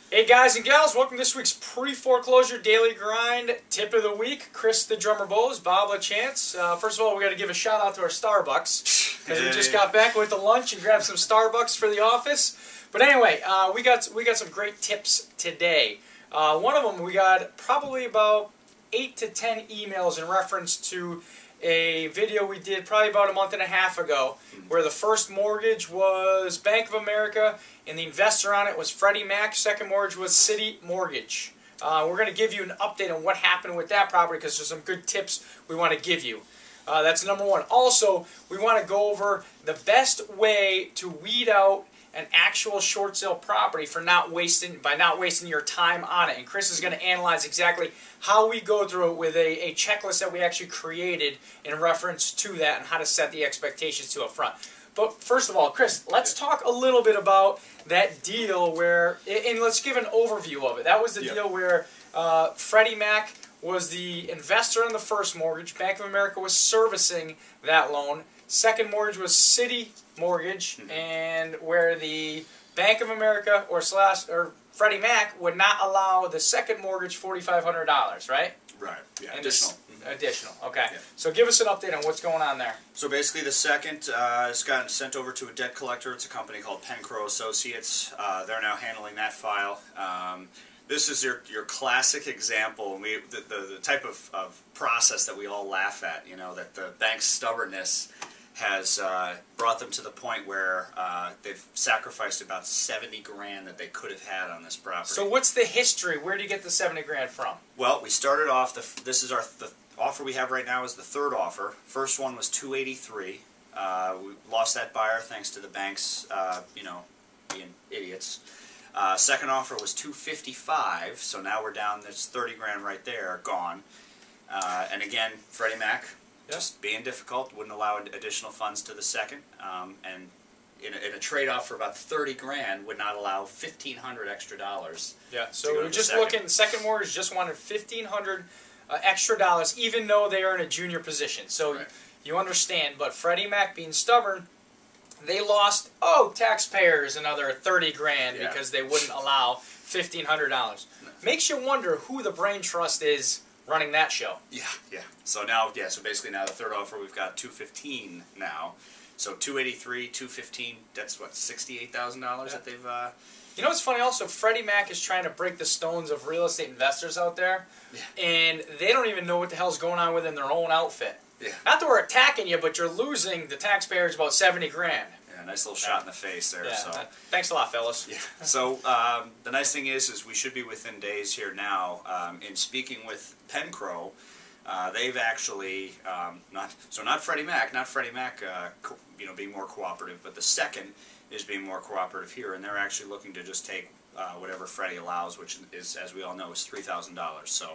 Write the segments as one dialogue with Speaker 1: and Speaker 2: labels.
Speaker 1: Hey guys and gals, welcome to this week's pre-foreclosure daily grind tip of the week. Chris the Drummer Bowes, Bob LaChance. First of all, we got to give a shout out to our Starbucks because we just got back with the lunch and grabbed some Starbucks for the office. But anyway, we got some great tips today. One of them, we got probably about 8 to 10 emails in reference to a video we did probably about a month and a half ago where the first mortgage was Bank of America and the investor on it was Freddie Mac. Second mortgage was City Mortgage. We're going to give you an update on what happened with that property because there's some good tips we want to give you. That's number one. Also, we want to go over the best way to weed out an actual short sale property for not wasting your time on it. And Chris is going to analyze exactly how we go through it with a checklist that we actually created in reference to that and how to set the expectations to up front. But first of all, Chris, let's talk a little bit about that deal where, and let's give an overview of it. That was the deal where Freddie Mac was the investor in the first mortgage. Bank of America was servicing that loan. Second mortgage was City Mortgage, and where the Bank of America or Freddie Mac would not allow the second mortgage $4,500, right?
Speaker 2: Right. Yeah.
Speaker 1: And
Speaker 2: additional.
Speaker 1: Additional. Okay.
Speaker 2: Yeah.
Speaker 1: So give us an update on what's going on there.
Speaker 2: So basically, the second has gotten sent over to a debt collector. It's a company called Pencrow Associates. They're now handling that file. This is your classic example, and the type of process that we all laugh at. You know, that the bank's stubbornness has brought them to the point where they've sacrificed about 70 grand that they could have had on this property.
Speaker 1: So what's the history? Where do you get the 70 grand from?
Speaker 2: Well, we started off, the offer we have right now is the third offer. First one was 283. We lost that buyer thanks to the banks, being idiots. Second offer was 255, so now we're down, there's 30 grand right there, gone. And again, Freddie Mac, just being difficult, wouldn't allow additional funds to the second, and in a trade-off for about 30 grand, would not allow $1,500 extra dollars.
Speaker 1: Yeah, so we're just looking, second mortgage just wanted $1,500 extra dollars, even though they are in a junior position. So you understand, but Freddie Mac being stubborn, they lost, taxpayers another 30 grand because they wouldn't allow $1,500. Makes you wonder who the brain trust is running that show. Yeah.
Speaker 2: So basically now the third offer, we've got 215 now. So 283, 215, that's what, $68,000 that they've...
Speaker 1: You know what's funny also? Freddie Mac is trying to break the stones of real estate investors out there, and they don't even know what the hell's going on within their own outfit. Yeah. Not that we're attacking you, but you're losing the taxpayers about 70 grand.
Speaker 2: Yeah, nice little shot in the face there.
Speaker 1: Yeah,
Speaker 2: so.
Speaker 1: Thanks a lot, fellas.
Speaker 2: Yeah. So the nice thing is we should be within days here now. In speaking with Pencrow, they've actually not Freddie Mac, being more cooperative, but the second is being more cooperative here, and they're actually looking to just take whatever Freddie allows, which is, as we all know, is $3,000. So.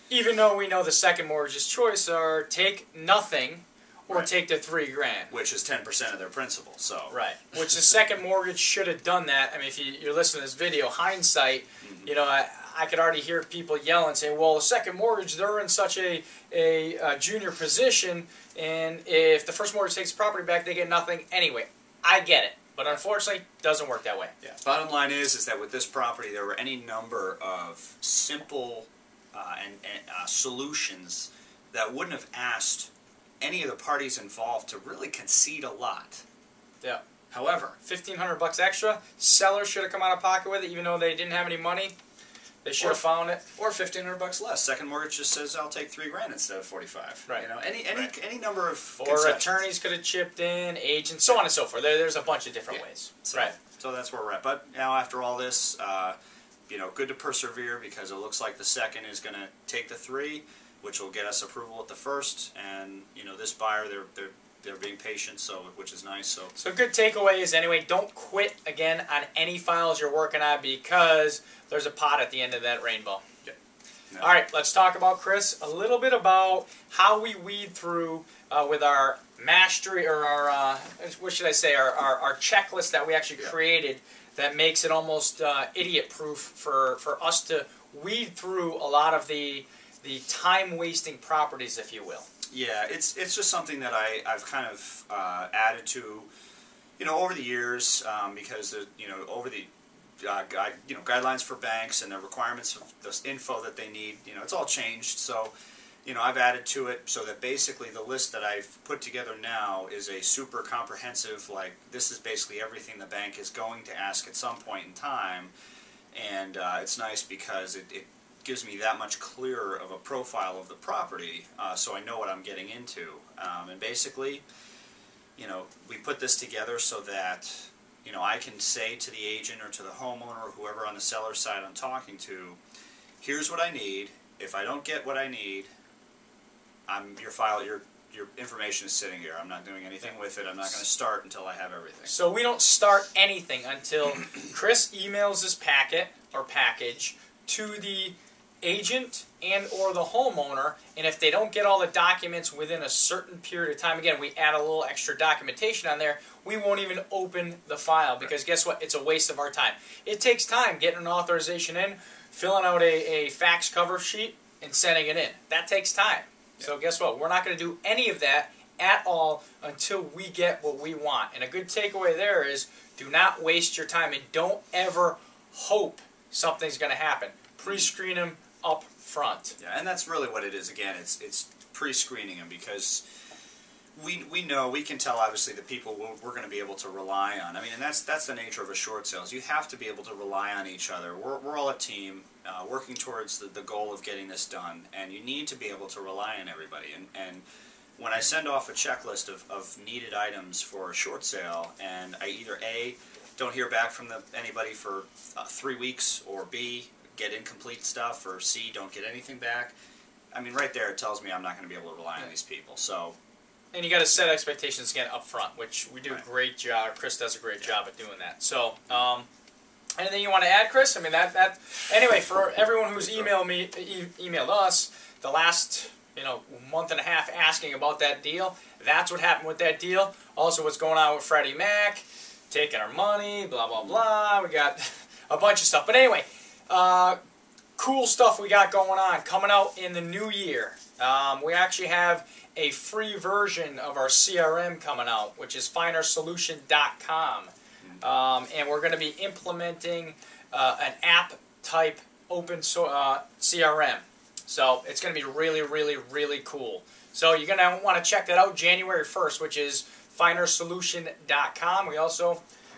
Speaker 1: Even though we know the second mortgage's choice are take nothing or take the $3 grand.
Speaker 2: Which is 10% of their principal, so.
Speaker 1: Right. Which the second mortgage should have done that. I mean, if you're listening to this video, hindsight, I could already hear people yelling, saying, well, the second mortgage, they're in such a junior position, and if the first mortgage takes the property back, they get nothing anyway. I get it. But unfortunately, it doesn't work that way.
Speaker 2: Yeah. Bottom line is that with this property, there were any number of simple solutions that wouldn't have asked any of the parties involved to really concede a lot.
Speaker 1: Yeah.
Speaker 2: However,
Speaker 1: $1,500 extra. Sellers should have come out of pocket with it, even though they didn't have any money. They should have found it.
Speaker 2: Or $1,500 less. Second mortgage just says I'll take $3 grand instead of 45.
Speaker 1: Right.
Speaker 2: Any number of
Speaker 1: or attorneys could have chipped in, agents, so on and so forth. There's a bunch of different ways.
Speaker 2: So, so that's where we're at. But now after all this, good to persevere because it looks like the second is going to take the 3, which will get us approval at the first. And this buyer, they're being patient, which is nice.
Speaker 1: So good takeaways anyway. Don't quit again on any files you're working on because there's a pot at the end of that rainbow.
Speaker 2: Yeah. No.
Speaker 1: All right, let's talk about, Chris, a little bit about how we weed through with our mastery, or our what should I say, our checklist that we actually created that makes it almost idiot-proof for us to weed through a lot of the time-wasting properties, if you will.
Speaker 2: Yeah, it's just something that I've kind of added to, over the years, because over the guidelines for banks and the requirements of the info that they need. It's all changed. So, I've added to it so that basically the list that I've put together now is a super comprehensive, like, this is basically everything the bank is going to ask at some point in time. And it's nice because it gives me that much clearer of a profile of the property, so I know what I'm getting into. And basically, we put this together so that, I can say to the agent or to the homeowner or whoever on the seller side I'm talking to, here's what I need. If I don't get what I need, your information is sitting here. I'm not doing anything with it. I'm not going to start until I have everything.
Speaker 1: So we don't start anything until Chris emails this packet or package to the agent and or the homeowner, and if they don't get all the documents within a certain period of time, again, we add a little extra documentation on there, we won't even open the file, because guess what? It's a waste of our time. It takes time getting an authorization in, filling out a fax cover sheet, and sending it in. That takes time. So guess what? We're not going to do any of that at all until we get what we want. And a good takeaway there is, do not waste your time, and don't ever hope something's going to happen. Pre-screen them up front.
Speaker 2: Yeah, and that's really what it is. Again, it's pre-screening them, because we know, we can tell obviously the people we're going to be able to rely on. I mean, and that's the nature of a short sales. You have to be able to rely on each other. We're all a team working towards the goal of getting this done, and you need to be able to rely on everybody. And when I send off a checklist of needed items for a short sale, and I either A, don't hear back from anybody for 3 weeks, or B, get incomplete stuff, or C, don't get anything back, I mean, right there it tells me I'm not going to be able to rely on these people. So,
Speaker 1: and you got to set expectations again up front, which we do a great job. Chris does a great job at doing that. So, anything you want to add, Chris? I mean, anyway, for everyone who's emailed us the last month and a half asking about that deal, that's what happened with that deal. Also, what's going on with Freddie Mac, taking our money, blah blah blah. We got a bunch of stuff, but anyway. Cool stuff we got going on coming out in the new year. We actually have a free version of our CRM coming out, which is finersolution.com. And we're going to be implementing an app type open CRM. So it's going to be really, really, really cool. So you're going to want to check that out January 1st, which is finersolution.com.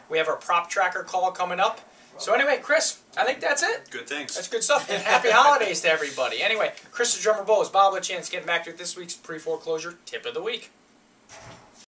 Speaker 1: We have our prop tracker call coming up. So anyway, Chris, I think that's it.
Speaker 2: Good things.
Speaker 1: That's good stuff. And happy holidays to everybody. Anyway, Chris the Drummer Bowes, Bob LaChance getting back to this week's pre-foreclosure tip of the week.